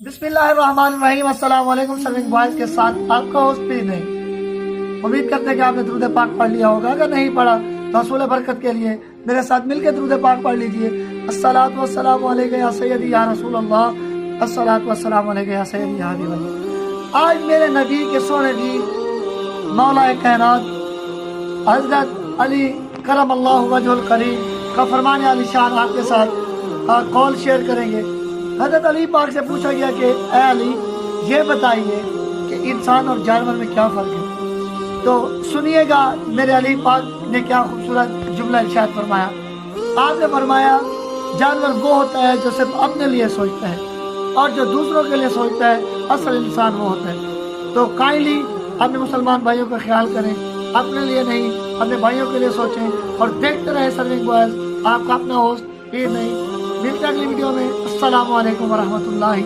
बिस्मिल्लाहिर्रहमानिर्रहीम। अस्सलाम वालेकुम। सर्विंग बॉयज के साथ आपका होस्ट भी नहीं। उम्मीद करते हैं कि आपने दुरूद पाक पढ़ लिया होगा। अगर नहीं पढ़ा तो हसूल बरकत के लिए मेरे साथ मिलकर दुरूद पाक पढ़ लीजिए। अस्सलातु वस्सलामु अलैका या सय्यदी या रसूल अल्लाह, अस्सलातु वस्सलामु अलैका या सय्यदी या हबीब अल्लाह। आज मेरे नबी के सोने जी मौलाए कायनात हजरत अली करम अल्लाहु वजहुल करीम का फरमान आलिशान आपके साथ कॉल शेयर करेंगे। हजरत अली पाक से पूछा गया कि ए अली, ये बताइए कि इंसान और जानवर में क्या फ़र्क है। तो सुनिएगा मेरे अली पाक ने क्या खूबसूरत जुमला इरशाद फरमाया। आपने फरमाया, जानवर वो होता है जो सिर्फ अपने लिए सोचता है और जो दूसरों के लिए सोचता है असल इंसान वो होता है। तो काइंडली अपने मुसलमान भाइयों का ख्याल करें, अपने लिए नहीं अपने भाइयों के लिए सोचें और देखते रहे सर्विंग बॉयज। आपका अपना होस्ट पीर नहीं। मिलते अगली वीडियो में। अस्सलामु अलैकुम वरहमतुल्लाहि